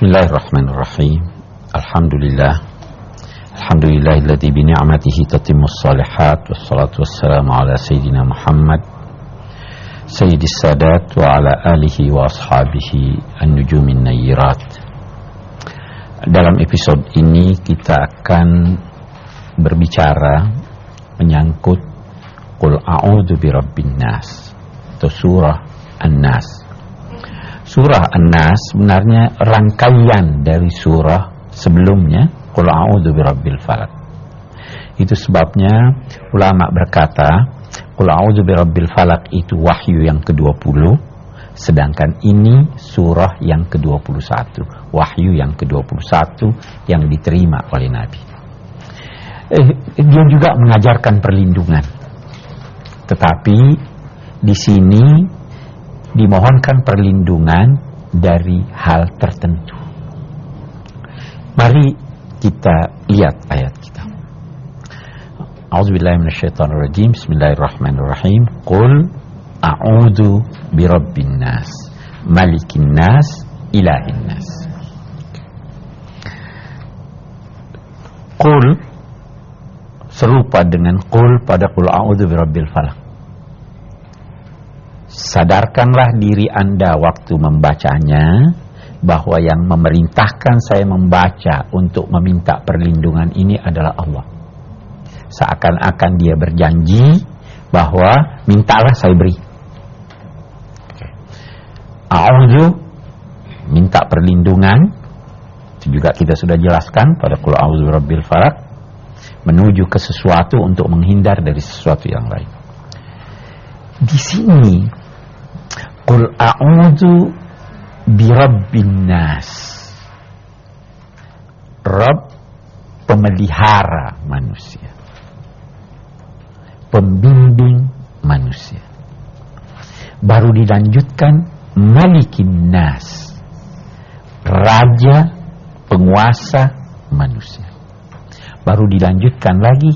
Bismillahirrahmanirrahim. Alhamdulillah. Alhamdulillahilladzi bi ni'matihi tatimmus shalihat wassalatu wassalamu ala sayyidina Muhammad sayyidis sadat wa ala alihi wa ashabihi an-nujumin nayyirat. Dalam episode ini kita akan berbicara menyangkut Qul a'udzu birabbin nas atau surah An-Nas. Surah An-Nas sebenarnya rangkaian dari surah sebelumnya Qul a'udzu birabbil falaq. Itu sebabnya ulama berkata Qul a'udzu birabbil falaq itu wahyu yang ke-20, sedangkan ini surah yang ke-21, wahyu yang ke-21 yang diterima oleh Nabi. Dia juga mengajarkan perlindungan. Tetapi di sini dimohonkan perlindungan dari hal tertentu. Mari kita lihat ayat kita. A'udzubillahi minasyaitonirrajim. Bismillahirrahmanirrahim. Qul a'udzu birabbin nas, malikin nas, ilahin nas. Qul serupa dengan qul pada qul a'udzu birabbil falaq. Sadarkanlah diri Anda waktu membacanya bahwa yang memerintahkan saya membaca untuk meminta perlindungan ini adalah Allah. Seakan-akan dia berjanji bahwa mintalah saya beri. A'udzu, minta perlindungan. Itu juga kita sudah jelaskan pada qul a'udzu birabbil falaq, menuju ke sesuatu untuk menghindar dari sesuatu yang lain. Di sini Qul a'udzu birabbin nas. Rabb, pemelihara manusia, pembimbing manusia. Baru dilanjutkan malikin nas, raja, penguasa manusia. Baru dilanjutkan lagi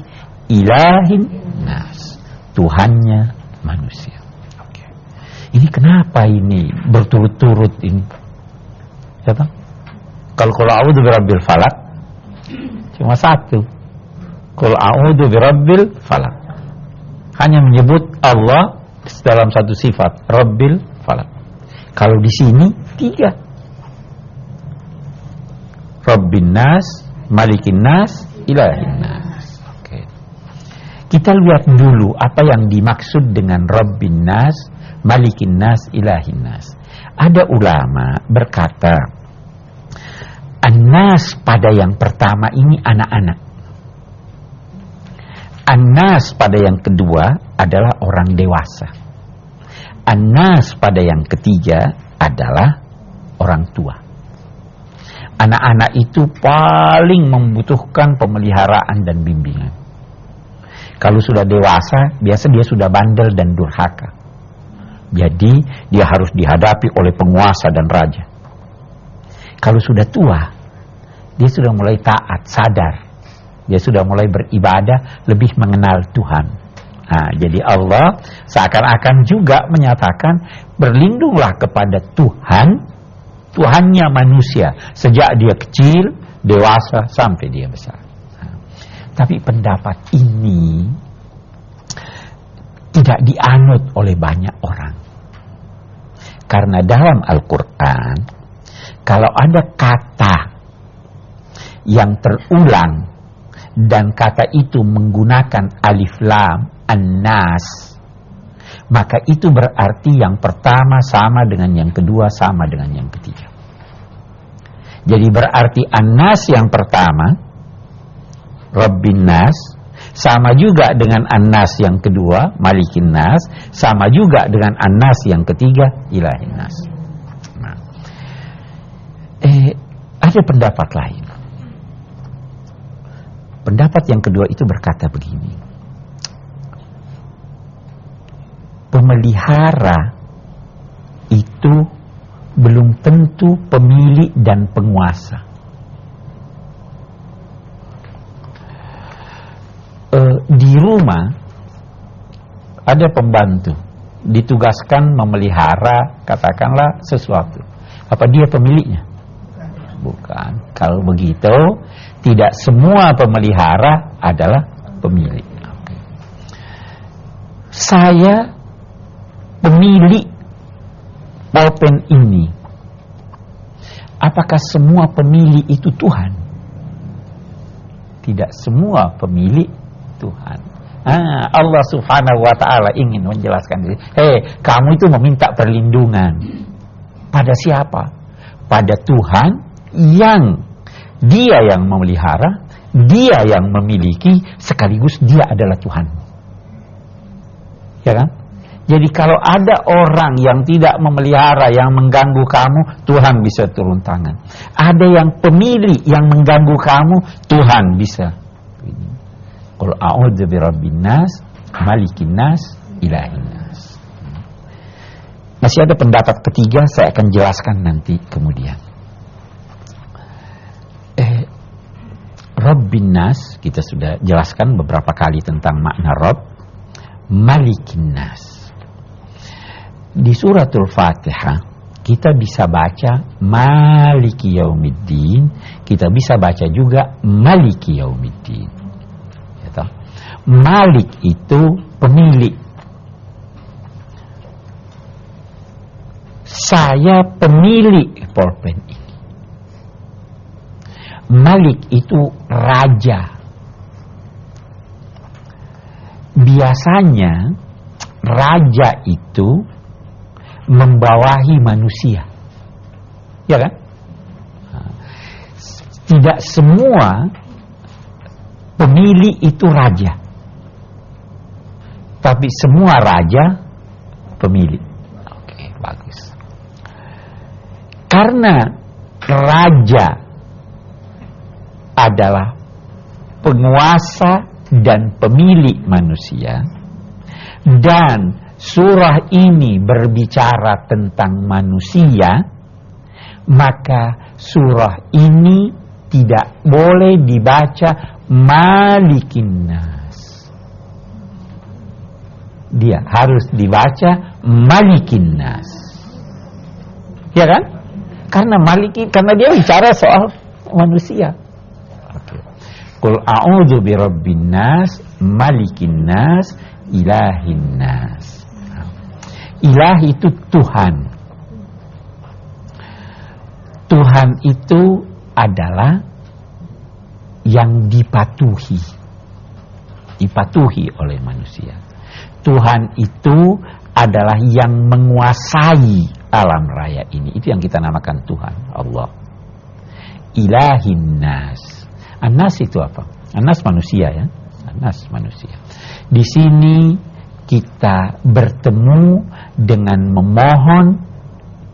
ilahin nas, Tuhannya manusia. Ini kenapa ini berturut-turut ini? Ya toh? Kalau qul a'udzu birabbil falaq cuma satu. Qul a'udzu birabbil falaq. Hanya menyebut Allah dalam satu sifat, Rabbil falaq. Kalau di sini tiga. Rabbin nas, malikin nas, ilahin nas. Oke. Kita lihat dulu apa yang dimaksud dengan Rabbin nas, malikin nas, ilahin nas. Ada ulama berkata An-nas pada yang pertama ini anak-anak. An-nas pada yang kedua adalah orang dewasa. An-nas pada yang ketiga adalah orang tua. Anak-anak itu paling membutuhkan pemeliharaan dan bimbingan. Kalau sudah dewasa, biasa dia sudah bandel dan durhaka. Jadi dia harus dihadapi oleh penguasa dan raja. Kalau sudah tua, dia sudah mulai taat, sadar. Dia sudah mulai beribadah, lebih mengenal Tuhan. Nah, jadi Allah seakan-akan juga menyatakan berlindunglah kepada Tuhan, Tuhannya manusia, sejak dia kecil, dewasa, sampai dia besar. Nah, tapi pendapat ini tidak dianut oleh banyak orang. Karena dalam Al-Quran, kalau ada kata yang terulang dan kata itu menggunakan alif lam, An-Nas, maka itu berarti yang pertama sama dengan yang kedua, sama dengan yang ketiga. Jadi berarti An-Nas yang pertama, Rabbin Nas, sama juga dengan An-Nas yang kedua, Malikin Nas, sama juga dengan An-Nas yang ketiga, Ilahin Nas. Nah, ada pendapat lain. Pendapat yang kedua itu berkata begini. Pemelihara itu belum tentu pemilik dan penguasa. Di rumah ada pembantu ditugaskan memelihara katakanlah sesuatu. Apa dia pemiliknya? Kan? Kalau begitu, tidak semua pemelihara adalah pemilik. Saya pemilik pulpen ini. Apakah semua pemilik itu Tuhan? Tidak semua pemilik Tuhan. Allah Subhanahu wa ta'ala ingin menjelaskan diri. Kamu itu meminta perlindungan pada siapa? Pada Tuhan yang Dia yang memelihara, Dia yang memiliki, sekaligus Dia adalah Tuhan. Ya kan? Jadi kalau ada orang yang tidak memelihara, yang mengganggu kamu, Tuhan bisa turun tangan. Ada yang pemilik yang mengganggu kamu, Tuhan bisa. Qul a'udzu birabbin nas, malikin nas, ilahin nas. Masih ada pendapat ketiga, saya akan jelaskan nanti kemudian. Rabbin nas, kita sudah jelaskan beberapa kali tentang makna Rabb. Malikin nas. Di suratul Fatihah kita bisa baca Maliki Yaumiddin, kita bisa baca juga Maliki Yaumiddin. Gitu. Malik itu pemilik. Saya pemilik pulpen ini. Malik itu raja. Biasanya raja itu membawahi manusia, ya kan? Tidak semua pemilik itu raja, tapi semua raja pemilik. Oke, bagus. Karena raja adalah penguasa dan pemilik manusia, dan surah ini berbicara tentang manusia, maka surah ini tidak boleh dibaca Malikin Nas. Dia harus dibaca Malikin Nas. Ya kan? Karena dia bicara soal manusia. Qul a'udzu birabbin nas, malikin nas, ilahin nas. Ilah itu Tuhan. Tuhan itu adalah yang dipatuhi oleh manusia. Tuhan itu adalah yang menguasai alam raya ini. Itu yang kita namakan Tuhan, Allah. Ilahin nas. An-nas itu apa? An-nas manusia, ya. An-nas manusia. Di sini kita bertemu dengan memohon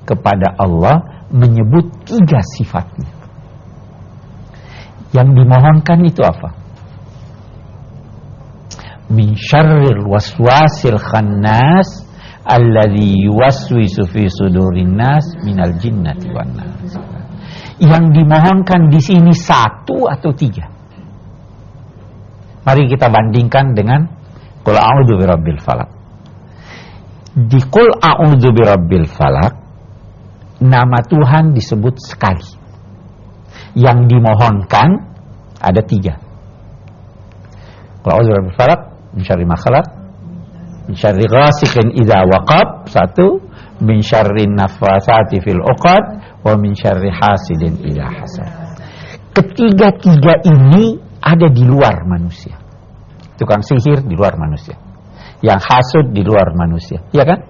kepada Allah, menyebut 3 sifatnya. Yang dimohonkan itu apa? Min syarril waswasil khannas alladzi yuwaswisu fi sudurin nas minal jinnati wan nas. Yang dimohonkan di sini 1 atau 3? Mari kita bandingkan dengan Qul a'udzu birabbil falaq. Di Qul a'udzu birabbil falaq, nama Tuhan disebut sekali. Yang dimohonkan ada 3. Qul a'udzu birabbil falaq, min syarri ma khalaq, min syarri ghasiqin idza waqab, 1, min syarri nafasati fil 'uqad, wa min syarri hasidin idza hasad. Ketiga-tiga ini ada di luar manusia. Tukang sihir di luar manusia, yang hasud di luar manusia, ya kan?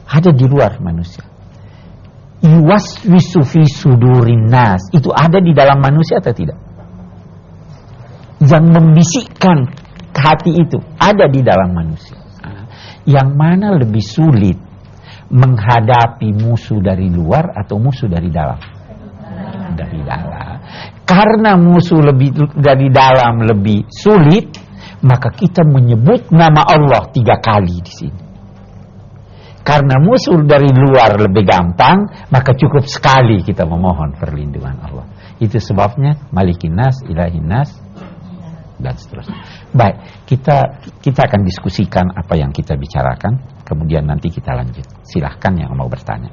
Ada di luar manusia. Yuwaswisu fi sudurin nas, itu ada di dalam manusia atau tidak? Yang membisikkan ke hati itu ada di dalam manusia. Yang mana lebih sulit, menghadapi musuh dari luar atau musuh dari dalam? Dari dalam. Karena musuh dari dalam lebih sulit, maka kita menyebut nama Allah 3 kali di sini. Karena musuh dari luar lebih gampang, maka cukup sekali kita memohon perlindungan Allah. Itu sebabnya Malikin Nas, Ilahin Nas, dan seterusnya. Baik, kita akan diskusikan apa yang kita bicarakan, kemudian nanti kita lanjut. Silahkan yang mau bertanya.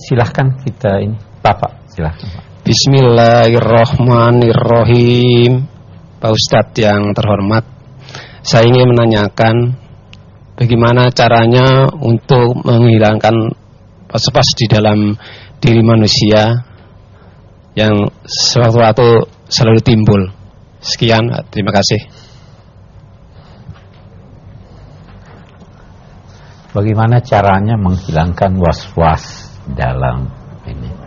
silahkan kita ini. Bapak, silahkan Pak. Bismillahirrahmanirrahim. Pak Ustadz yang terhormat, saya ingin menanyakan bagaimana caranya untuk menghilangkan was-was di dalam diri manusia yang sewaktu-waktu selalu timbul. Sekian, terima kasih. Bagaimana caranya menghilangkan was-was dalam ini?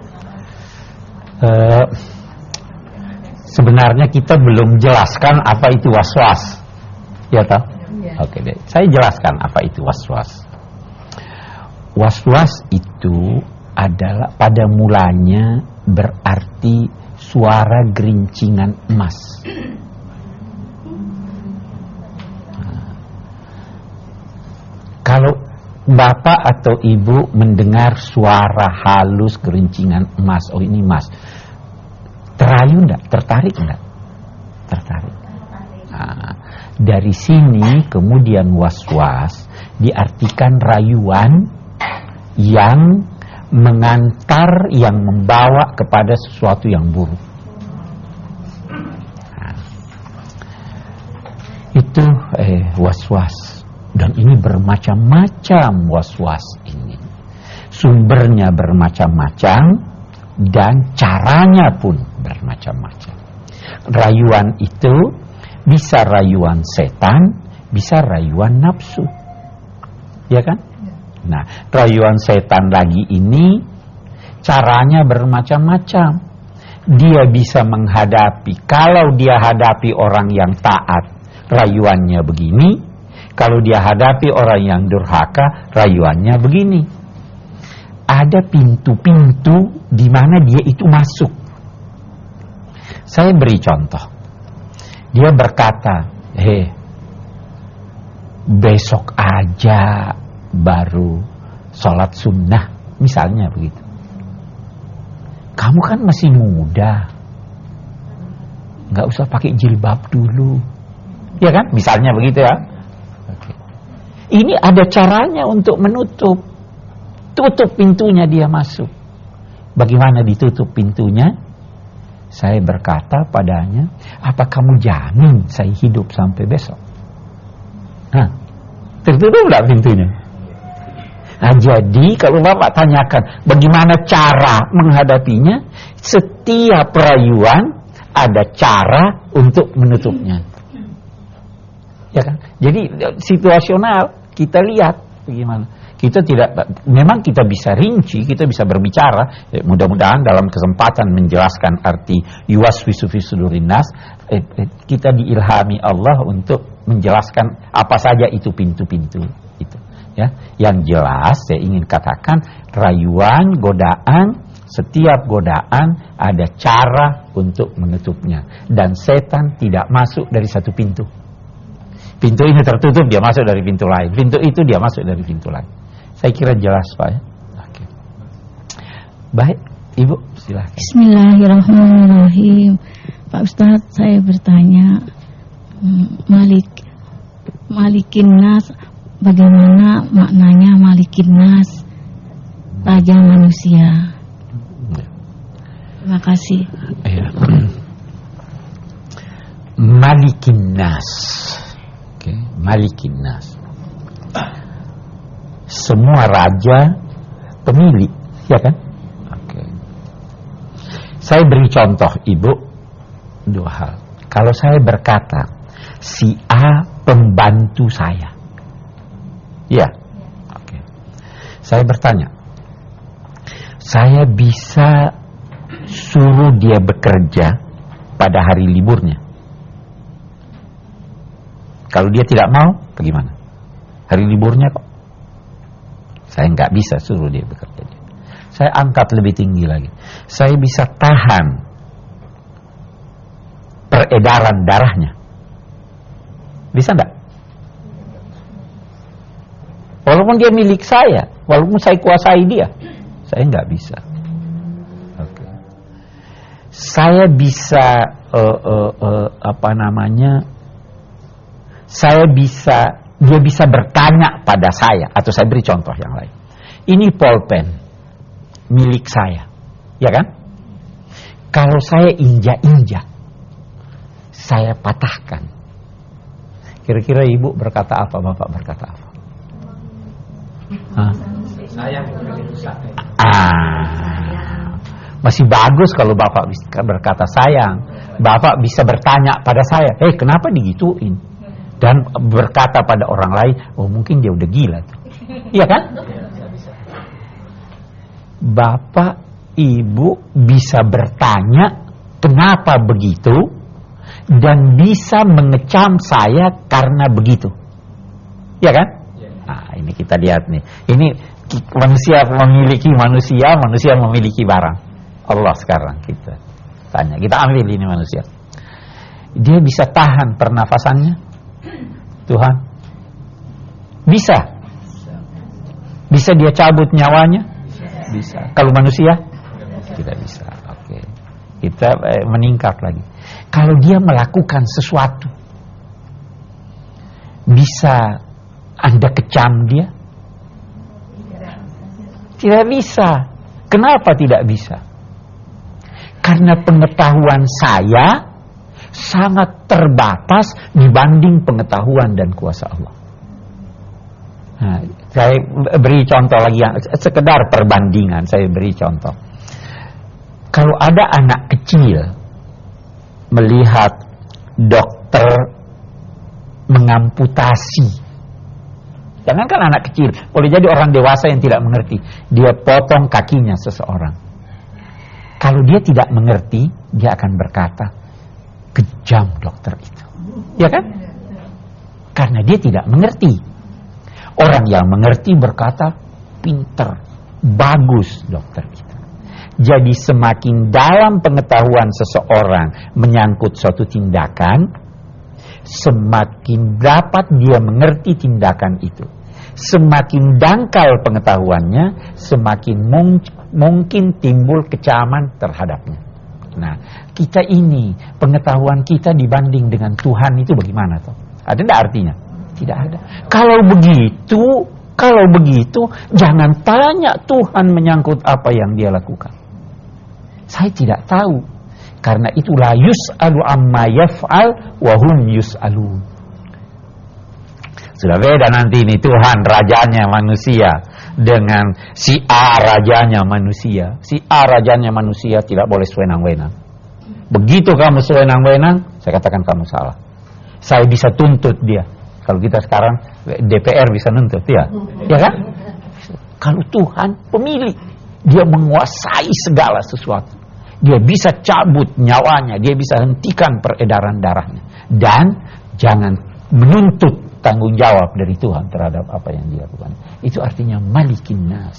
Sebenarnya kita belum jelaskan apa itu was-was, ya toh? Ya. Oke deh, saya jelaskan apa itu was-was. Was-was itu adalah pada mulanya berarti suara gerincingan emas. Kalau bapak atau ibu mendengar suara halus gerincingan emas, oh ini emas, terayu enggak? Tertarik enggak? Tertarik. Nah, dari sini kemudian was-was diartikan rayuan yang mengantar, yang membawa kepada sesuatu yang buruk. Nah, itu was-was. Dan ini bermacam-macam was-was ini. Sumbernya bermacam-macam dan caranya pun bermacam-macam. Rayuan itu bisa rayuan setan, bisa rayuan nafsu. Ya kan? Nah, rayuan setan lagi ini caranya bermacam-macam. Dia bisa menghadapi, kalau dia hadapi orang yang taat, rayuannya begini. Kalau dia hadapi orang yang durhaka, rayuannya begini. Ada pintu-pintu di mana dia itu masuk. Saya beri contoh. Dia berkata, besok aja baru sholat sunnah, misalnya begitu. Kamu kan masih muda, nggak usah pakai jilbab dulu, ya kan? Misalnya begitu ya. Ini ada caranya untuk menutup. Tutup pintunya dia masuk. Bagaimana ditutup pintunya? Saya berkata padanya, apa kamu jamin saya hidup sampai besok? Nah, tertutup enggak pintunya? Nah, jadi kalau Bapak tanyakan bagaimana cara menghadapinya, setiap rayuan ada cara untuk menutupnya. Ya kan? Jadi situasional kita lihat bagaimana. Kita tidak, memang kita bisa rinci, kita bisa berbicara. Mudah-mudahan dalam kesempatan menjelaskan arti yuwaswisu fi sudurin nas, kita diilhami Allah untuk menjelaskan apa saja itu pintu-pintu itu. Ya, yang jelas saya ingin katakan rayuan, godaan, setiap godaan ada cara untuk menutupnya, dan setan tidak masuk dari satu pintu. Pintu ini tertutup, dia masuk dari pintu lain. Pintu itu dia masuk dari pintu lain. Saya kira jelas Pak ya. Oke. Baik, Ibu silakan. Bismillahirrahmanirrahim. Pak Ustadz, saya bertanya, Malikin Nas, bagaimana maknanya Malikin Nas, raja manusia? Terima kasih. Ya. Malikin Nas. Malikin Nas, semua raja pemilik, ya kan? Oke. Saya beri contoh Ibu dua hal. Kalau saya berkata si A pembantu saya, ya, oke. Saya bertanya, saya bisa suruh dia bekerja pada hari liburnya. Kalau dia tidak mau, bagaimana? Hari liburnya kok. Saya nggak bisa suruh dia bekerja. Saya angkat lebih tinggi lagi. Saya bisa tahan peredaran darahnya. Bisa nggak? Walaupun dia milik saya, walaupun saya kuasai dia, saya nggak bisa. Oke. Saya bisa dia bisa bertanya pada saya, atau saya beri contoh yang lain. Ini pulpen. milik saya, ya kan? Kalau saya injak-injak, saya patahkan. Kira-kira ibu berkata apa, bapak berkata apa? Masih bagus kalau bapak bisa berkata sayang. Bapak bisa bertanya pada saya, kenapa digituin? Dan berkata pada orang lain, oh mungkin dia udah gila tuh. Iya kan? Bapak, ibu bisa bertanya kenapa begitu, dan bisa mengecam saya karena begitu. Ya kan? Nah, ini kita lihat nih. Ini manusia memiliki manusia, manusia memiliki barang. Allah sekarang kita tanya, kita ambil ini manusia. Dia bisa tahan pernafasannya? Tuhan? Bisa? Bisa dia cabut nyawanya? Bisa. Kalau manusia? Tidak bisa. Oke. Kita meningkat lagi. Kalau dia melakukan sesuatu, bisa Anda kecam dia? Tidak bisa. Kenapa tidak bisa? Karena pengetahuan saya sangat terbatas dibanding pengetahuan dan kuasa Allah. Nah, saya beri contoh lagi yang sekedar perbandingan. Saya beri contoh. Kalau ada anak kecil melihat dokter mengamputasi, jangankan anak kecil, boleh jadi orang dewasa yang tidak mengerti, dia potong kakinya seseorang. Kalau dia tidak mengerti, dia akan berkata, kejam dokter itu. Ya kan? Karena dia tidak mengerti. Orang yang mengerti berkata, pinter, bagus dokter itu. Jadi semakin dalam pengetahuan seseorang menyangkut suatu tindakan, semakin dapat dia mengerti tindakan itu. Semakin dangkal pengetahuannya, semakin mungkin timbul kecaman terhadapnya. Nah, kita ini, pengetahuan kita dibanding dengan Tuhan itu bagaimana toh? Ada tidak artinya? Tidak ada. Kalau begitu, jangan tanya Tuhan menyangkut apa yang dia lakukan. Saya tidak tahu. Karena itulah yus'alu amma yaf'al wa hum yus'alun. Sudah beda nanti ini Tuhan rajanya manusia dengan si A rajanya manusia. Si A rajanya manusia tidak boleh sewenang-wenang. Begitu kamu sewenang-wenang, saya katakan kamu salah. Saya bisa tuntut dia. Kalau kita sekarang DPR bisa nuntut ya. Ya kan? Kalau Tuhan pemilik, dia menguasai segala sesuatu. Dia bisa cabut nyawanya, dia bisa hentikan peredaran darahnya. Dan jangan menuntut tanggung jawab dari Tuhan terhadap apa yang dia lakukan. Itu artinya malikin nas.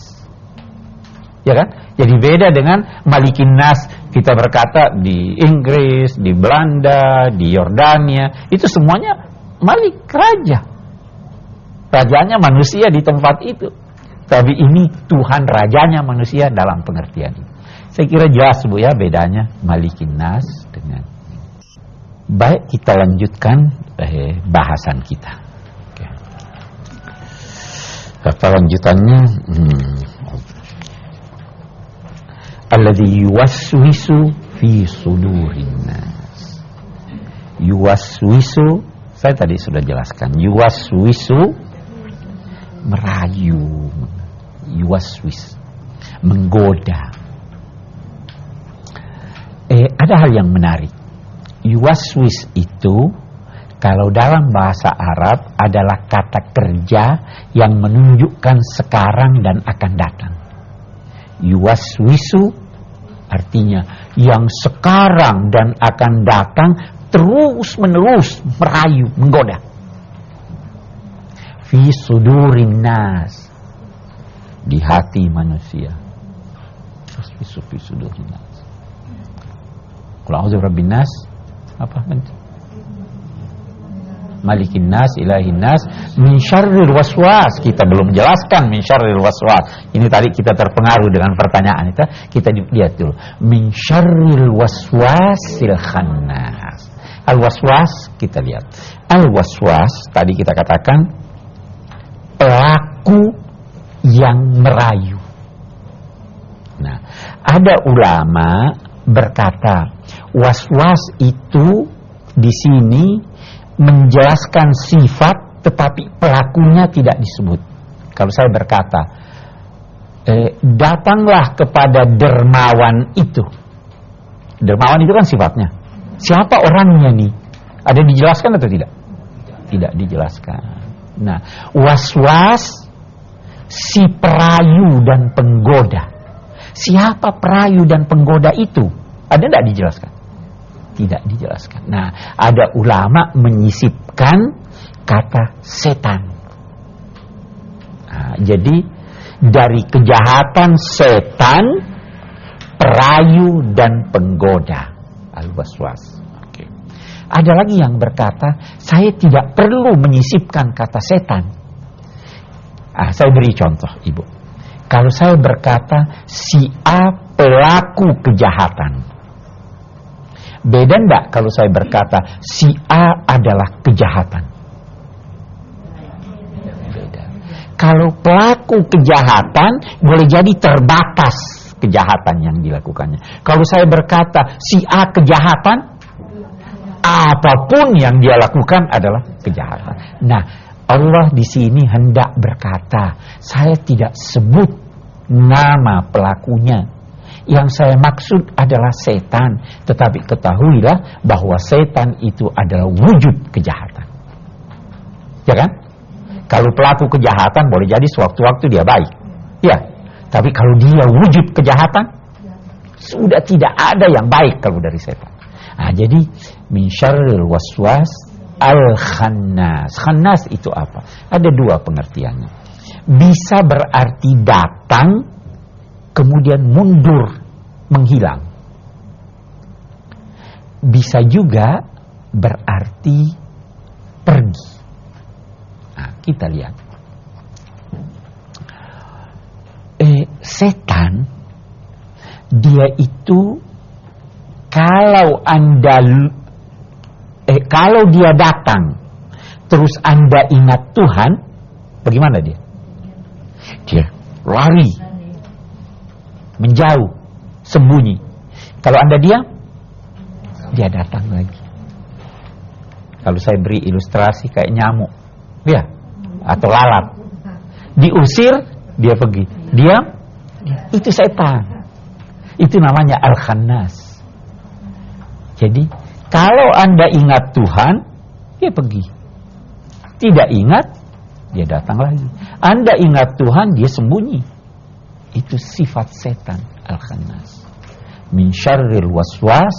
Ya kan? Jadi beda dengan malikin nas kita berkata di Inggris, di Belanda, di Yordania, itu semuanya malik raja. Rajanya manusia di tempat itu. Tapi ini Tuhan rajanya manusia dalam pengertian ini. Saya kira jelas Bu ya bedanya malikin nas dengan. Baik, kita lanjutkan bahasan kita. Apa lanjutannya? Alladzi yuwaswisu fi sudurin nas. Yuwaswisu, saya tadi sudah jelaskan. Yuwaswisu merayu, yuwaswis menggoda. Ada hal yang menarik. Yuwaswis itu kalau dalam bahasa Arab adalah kata kerja yang menunjukkan sekarang dan akan datang. Yuwaswisu artinya yang sekarang dan akan datang terus menerus merayu, menggoda. Fi sudurin nas, di hati manusia. Yuwaswisu fi sudurin nas. Qul a'udzu birabbin nas, apa bentuk? Malikin nas, ilahin nas, min syarril waswas. Kita belum jelaskan min syarril waswas. Ini tadi kita terpengaruh dengan pertanyaan itu. Kita lihat dulu. Min syarril waswasil khannas. Al-waswas kita lihat. Al-waswas tadi kita katakan pelaku yang merayu. Ada ulama berkata, was-was itu di sini menjelaskan sifat tetapi pelakunya tidak disebut. Kalau saya berkata, datanglah kepada dermawan itu. Dermawan itu kan sifatnya. Siapa orangnya nih? Ada dijelaskan atau tidak? Tidak dijelaskan. Nah, was-was si perayu dan penggoda. Siapa perayu dan penggoda itu? Ada tidak dijelaskan? Tidak dijelaskan. Nah, ada ulama menyisipkan kata setan. Nah, jadi dari kejahatan setan, perayu dan penggoda, al-waswas. Oke. Ada lagi yang berkata, saya tidak perlu menyisipkan kata setan. Saya beri contoh, Ibu. Kalau saya berkata si A pelaku kejahatan, beda enggak kalau saya berkata si A adalah kejahatan? Beda. Kalau pelaku kejahatan boleh jadi terbatas kejahatan yang dilakukannya. Kalau saya berkata si A kejahatan, apapun yang dia lakukan adalah kejahatan. Nah, Allah di sini hendak berkata, saya tidak sebut nama pelakunya. Yang saya maksud adalah setan. Tetapi ketahuilah bahwa setan itu adalah wujud kejahatan. Ya kan? Kalau pelaku kejahatan boleh jadi sewaktu-waktu dia baik. Ya. Tapi kalau dia wujud kejahatan, sudah tidak ada yang baik kalau dari setan. Nah, jadi min syarril waswas al-khannas. Khannas itu apa? Ada dua pengertiannya. Bisa berarti datang, kemudian mundur, menghilang. Bisa juga berarti pergi. Nah, kita lihat. Setan, dia itu kalau kalau dia datang terus Anda ingat Tuhan, bagaimana dia? Dia lari, menjauh, sembunyi. Kalau Anda diam, dia datang lagi. Kalau saya beri ilustrasi kayak nyamuk, ya, atau lalat, diusir, dia pergi. Diam, itu setan. Itu namanya al-khannas. Jadi kalau Anda ingat Tuhan, dia pergi. Tidak ingat, dia datang lagi. Anda ingat Tuhan, dia sembunyi. Itu sifat setan, al-khannas. Min syarril waswas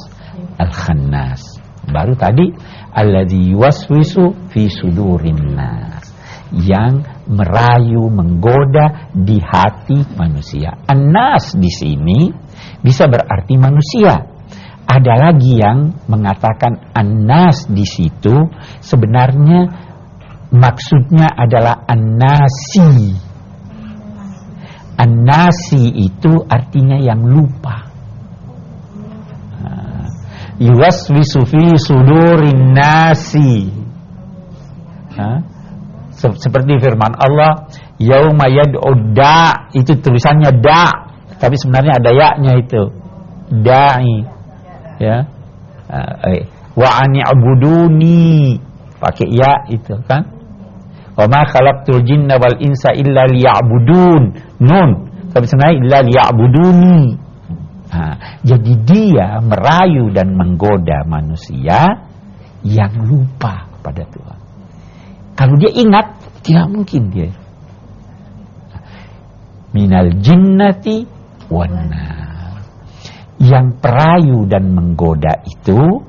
al-khannas. Baru tadi, alladzi yuwaswisu fi sudurin nas, yang merayu, menggoda di hati manusia. An-nas di sini bisa berarti manusia. Ada lagi yang mengatakan an-nas di situ sebenarnya maksudnya adalah an-nasi. An-nasi itu artinya yang lupa. Yuwaswisu fi sudurin nasi. Seperti firman Allah, yauma yad'u da', itu tulisannya da', tapi sebenarnya ada ya-nya itu. Da'i. Ya. Wa ani'buduni, pakai ya itu kan. Wa ma khalaqtul jinna wal insa illa liya'budun. Nun, tapi sebenarnya illa liya'buduni. Jadi dia merayu dan menggoda manusia yang lupa pada Tuhan. Kalau dia ingat, tidak mungkin dia. Minal jinnati wan nar. Yang perayu dan menggoda itu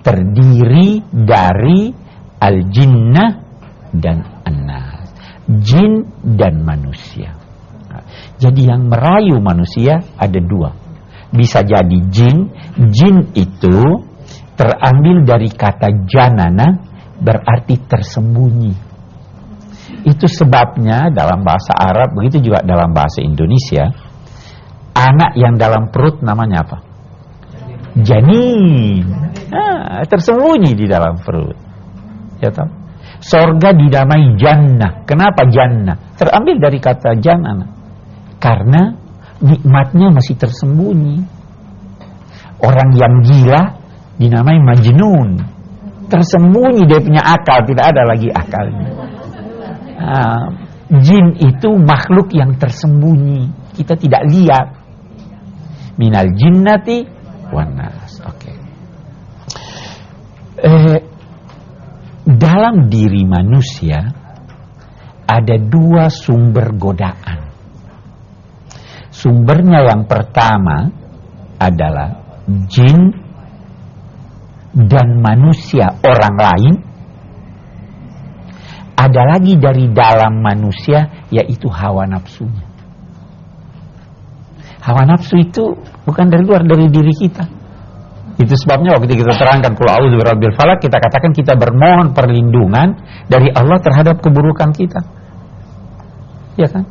terdiri dari al-jinnah dan an-nas. Jin dan manusia. Jadi yang merayu manusia ada dua. Bisa jadi jin. Jin itu terambil dari kata janana, berarti tersembunyi. Itu sebabnya dalam bahasa Arab, begitu juga dalam bahasa Indonesia, anak yang dalam perut namanya apa? Janin. Tersembunyi di dalam perut. Ya tahu? Sorga dinamai jannah. Kenapa jannah? Terambil dari kata janana. Karena nikmatnya masih tersembunyi. Orang yang gila dinamai majnun, tersembunyi dia punya akal, tidak ada lagi akalnya. Jin itu makhluk yang tersembunyi, kita tidak lihat. Minal jinnati wan nas. Oke. Dalam diri manusia ada dua sumber godaan. Sumbernya yang pertama adalah jin dan manusia orang lain. Ada lagi dari dalam manusia, yaitu hawa nafsunya. Hawa nafsu itu bukan dari luar, dari diri kita. Itu sebabnya waktu kita terangkan qul a'udzu birabbil falaq, kita katakan kita bermohon perlindungan dari Allah terhadap keburukan kita. Ya kan?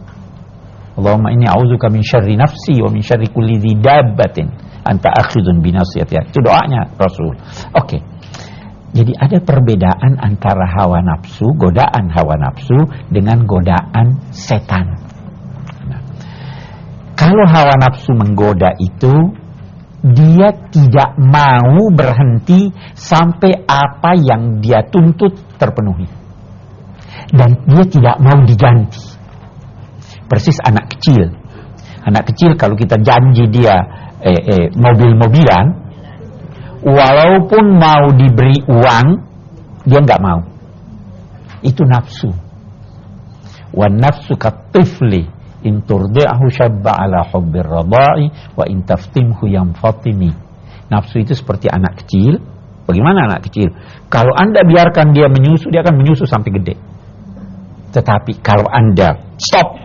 Allahumma inni a'udzuka min syarri nafsi wa min syarri kulli dzi dabbatin anta akhidun binasiyatiha. Itu doanya Rasul. Oke. Jadi ada perbedaan antara hawa nafsu, godaan hawa nafsu dengan godaan setan. Nah, kalau hawa nafsu menggoda itu, dia tidak mau berhenti sampai apa yang dia tuntut terpenuhi. Dan dia tidak mau diganti. Persis anak kecil. Anak kecil kalau kita janji dia mobil-mobilan, walaupun mau diberi uang, dia nggak mau. Itu nafsu. Wan nafsu katifli in turdi'ahu syabba ala hubbir radha'i wa in taftimhu yamfatimi. Nafsu itu seperti anak kecil. Bagaimana anak kecil? Kalau Anda biarkan dia menyusu, dia akan menyusu sampai gede. Tetapi kalau Anda stop,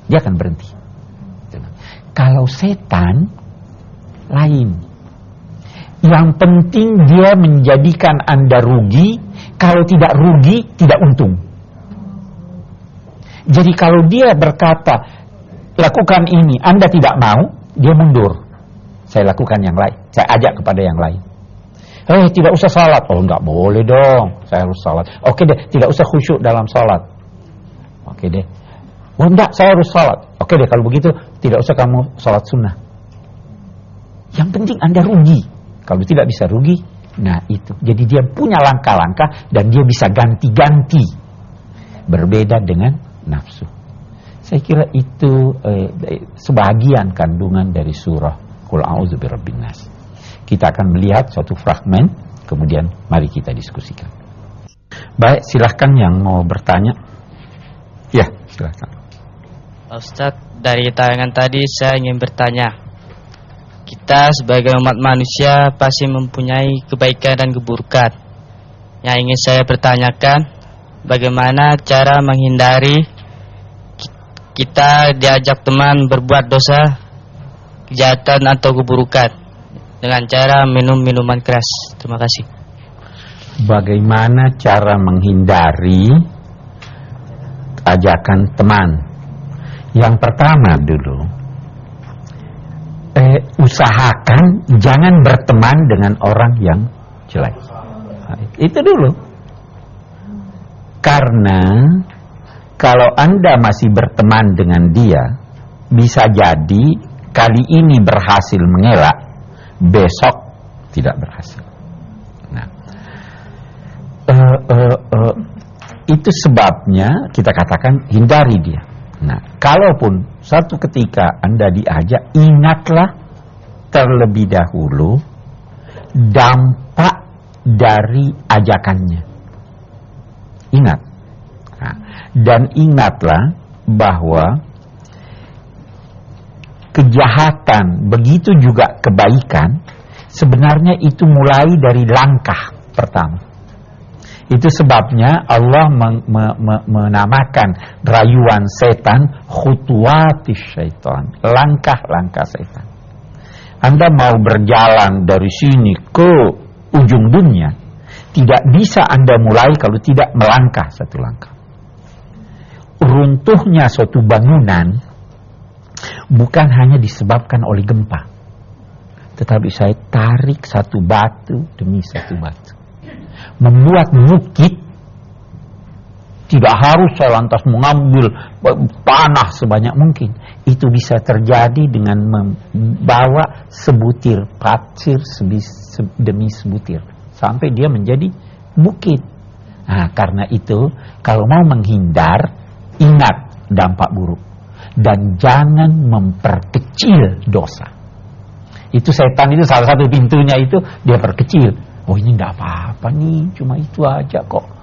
dia akan berhenti. Kalau setan lain. Yang penting dia menjadikan Anda rugi. Kalau tidak rugi, tidak untung. Jadi kalau dia berkata, lakukan ini, Anda tidak mau, dia mundur. Saya lakukan yang lain. Saya ajak kepada yang lain. Tidak usah salat. Oh, enggak boleh dong. Saya harus salat. Oke deh, tidak usah khusyuk dalam salat. Oke deh. Oh, enggak, saya harus salat. Oke deh, kalau begitu, tidak usah kamu salat sunnah. Yang penting Anda rugi. Kalau tidak bisa rugi, nah itu. Jadi dia punya langkah-langkah dan dia bisa ganti-ganti. Berbeda dengan nafsu. Saya kira itu sebagian kandungan dari surah Qul a'udzu birabbin nas. Kita akan melihat suatu fragmen, kemudian mari kita diskusikan. Baik, silahkan yang mau bertanya. Ya, silahkan. Ustaz, dari tayangan tadi saya ingin bertanya. Kita sebagai umat manusia pasti mempunyai kebaikan dan keburukan. Yang ingin saya pertanyakan, bagaimana cara menghindari kita diajak teman berbuat dosa, kejahatan atau keburukan dengan cara minum minuman keras? Terima kasih. Bagaimana cara menghindari ajakan teman? Yang pertama dulu, usahakan jangan berteman dengan orang yang jelek. Nah, itu dulu. Karena kalau Anda masih berteman dengan dia, bisa jadi kali ini berhasil mengelak, besok tidak berhasil. Nah, itu sebabnya kita katakan hindari dia. Nah, kalaupun satu ketika Anda diajak, ingatlah terlebih dahulu dampak dari ajakannya. Ingat. Nah, dan ingatlah bahwa kejahatan, begitu juga kebaikan, sebenarnya itu mulai dari langkah pertama. Itu sebabnya Allah menamakan rayuan setan khutuwatis syaitan, langkah-langkah setan. Anda mau berjalan dari sini ke ujung dunia, tidak bisa Anda mulai kalau tidak melangkah satu langkah. Runtuhnya suatu bangunan bukan hanya disebabkan oleh gempa, tetapi saya tarik satu batu demi satu batu. Membuat bukit Tidak harus saya lantas mengambil tanah sebanyak mungkin. Itu bisa terjadi dengan membawa sebutir pasir demi sebutir sampai dia menjadi bukit. Nah, karena itu kalau mau menghindar, ingat dampak buruk dan jangan memperkecil dosa. Itu setan itu salah satu pintunya itu dia perkecil. Oh, ini enggak apa-apa nih, cuma itu aja kok.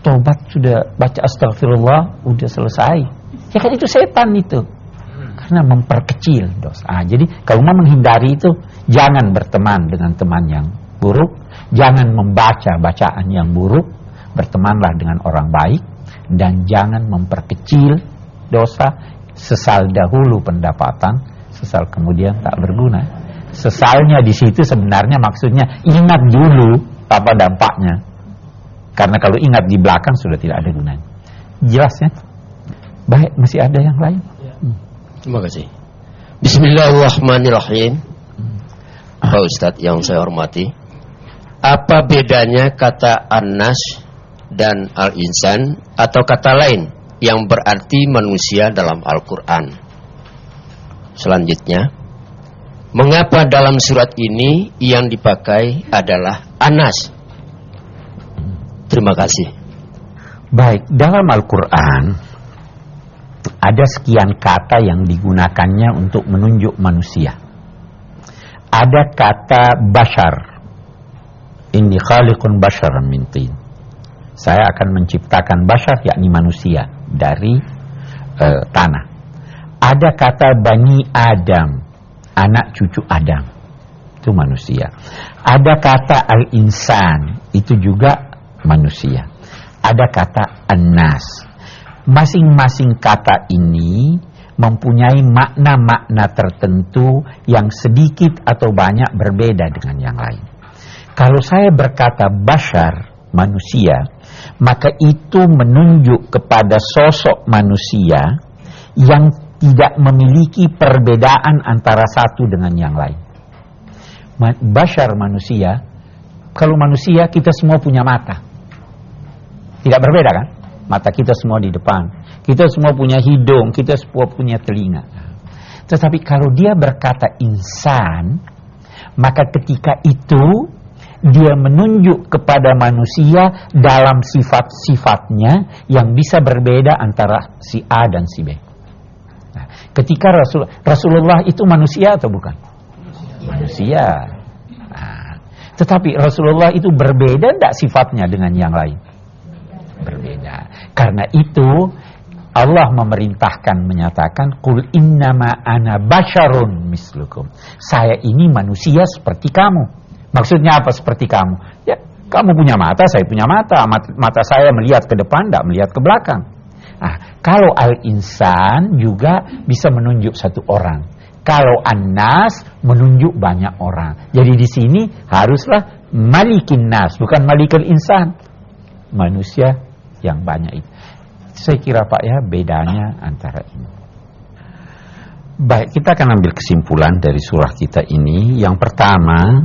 Tobat sudah baca astagfirullah udah selesai. Ya kan itu setan itu. Karena memperkecil dosa. Jadi kalau mau menghindari itu, jangan berteman dengan teman yang buruk, jangan membaca bacaan yang buruk, bertemanlah dengan orang baik, dan jangan memperkecil dosa. Sesal dahulu pendapatan, sesal kemudian tak berguna. Sesalnya di situ sebenarnya maksudnya ingat dulu apa dampaknya. Karena kalau ingat di belakang sudah tidak ada gunanya. Jelas ya? Baik, masih ada yang lain? Terima kasih. Bismillahirrahmanirrahim. Pak Ustadz yang saya hormati, apa bedanya kata an-nas dan al-insan atau kata lain yang berarti manusia dalam Al-Quran? Selanjutnya, mengapa dalam surat ini yang dipakai adalah an-nas? Terima kasih. Baik, dalam Al-Quran ada sekian kata yang digunakannya untuk menunjuk manusia. Ada kata bashar. Inni khaliqun basharan min tin. Saya akan menciptakan bashar, yakni manusia, dari tanah. Ada kata bani Adam, anak cucu Adam. Itu manusia. Ada kata al-insan, itu juga manusia. Ada kata an-nas. Masing-masing kata ini mempunyai makna-makna tertentu yang sedikit atau banyak berbeda dengan yang lain. Kalau saya berkata bashar, manusia, maka itu menunjuk kepada sosok manusia yang tidak memiliki perbedaan antara satu dengan yang lain. Bashar manusia, kalau manusia kita semua punya mata. Tidak berbeda kan? Mata kita semua di depan. Kita semua punya hidung, kita semua punya telinga. Tetapi kalau dia berkata insan, maka ketika itu dia menunjuk kepada manusia dalam sifat-sifatnya yang bisa berbeda antara si A dan si B. Nah, ketika Rasulullah itu manusia atau bukan? Manusia. Nah, tetapi Rasulullah itu berbeda tidak sifatnya dengan yang lain? Berbeda. Karena itu Allah memerintahkan menyatakan qul innama ana basyarun mislukum. Saya ini manusia seperti kamu. Maksudnya apa seperti kamu? Ya, kamu punya mata, saya punya mata. Mata saya melihat ke depan, tidak melihat ke belakang. Nah, kalau al-insan juga bisa menunjuk satu orang. Kalau an-nas menunjuk banyak orang. Jadi di sini haruslah malikin nas, bukan malikul insan. Manusia yang banyak itu. Saya kira Pak ya bedanya antara ini. Baik, kita akan ambil kesimpulan dari surah kita ini. Yang pertama,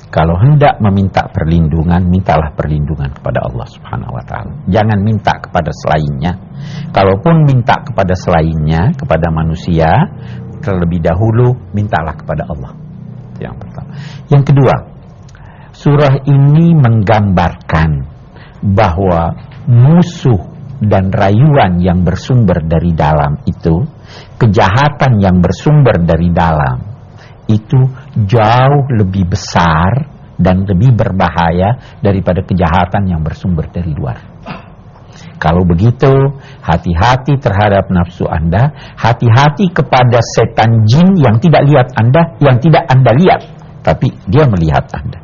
kalau hendak meminta perlindungan, mintalah perlindungan kepada Allah Subhanahu wa taala. Jangan minta kepada selainnya. Kalaupun minta kepada selainnya, kepada manusia, terlebih dahulu mintalah kepada Allah. Itu yang pertama. Yang kedua, surah ini menggambarkan bahwa musuh dan rayuan yang bersumber dari dalam itu, kejahatan yang bersumber dari dalam itu jauh lebih besar dan lebih berbahaya daripada kejahatan yang bersumber dari luar. Kalau begitu, hati-hati terhadap nafsu Anda, hati-hati kepada setan jin yang tidak lihat Anda, yang tidak Anda lihat, tapi dia melihat Anda.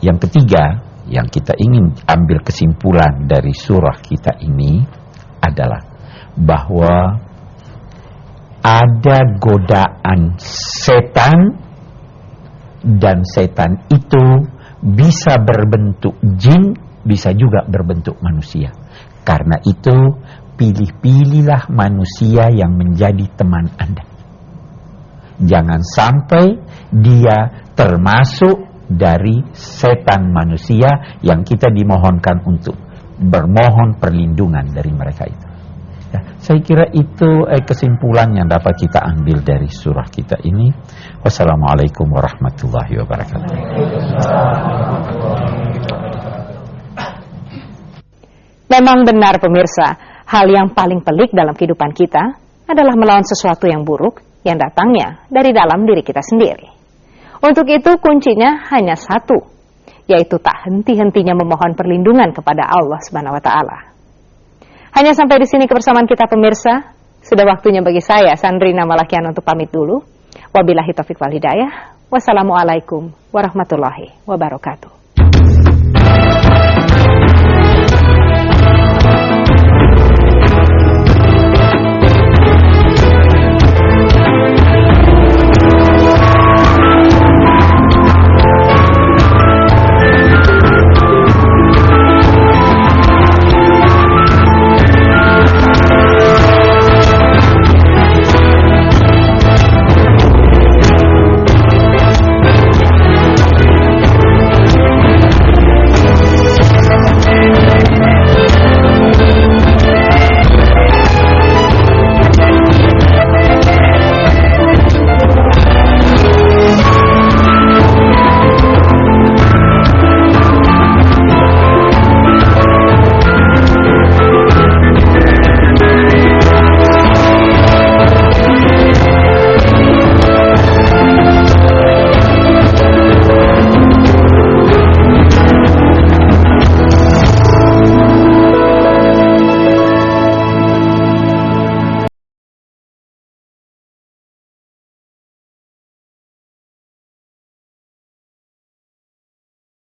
Yang ketiga, yang kita ingin ambil kesimpulan dari surah kita ini adalah bahwa ada godaan setan, dan setan itu bisa berbentuk jin, bisa juga berbentuk manusia. Karena itu pilih-pilihlah manusia yang menjadi teman Anda. Jangan sampai dia termasuk dari setan manusia yang kita dimohonkan untuk bermohon perlindungan dari mereka itu. Ya, saya kira itu kesimpulan yang dapat kita ambil dari surah kita ini. Wassalamualaikum warahmatullahi wabarakatuh. Memang benar pemirsa, hal yang paling pelik dalam kehidupan kita adalah melawan sesuatu yang buruk yang datangnya dari dalam diri kita sendiri. Untuk itu kuncinya hanya satu, yaitu tak henti-hentinya memohon perlindungan kepada Allah Subhanahu wa taala. Hanya sampai di sini kebersamaan kita pemirsa. Sudah waktunya bagi saya Sandrina Malakian untuk pamit dulu. Wabillahi taufiq wal hidayah. Wassalamualaikum warahmatullahi wabarakatuh.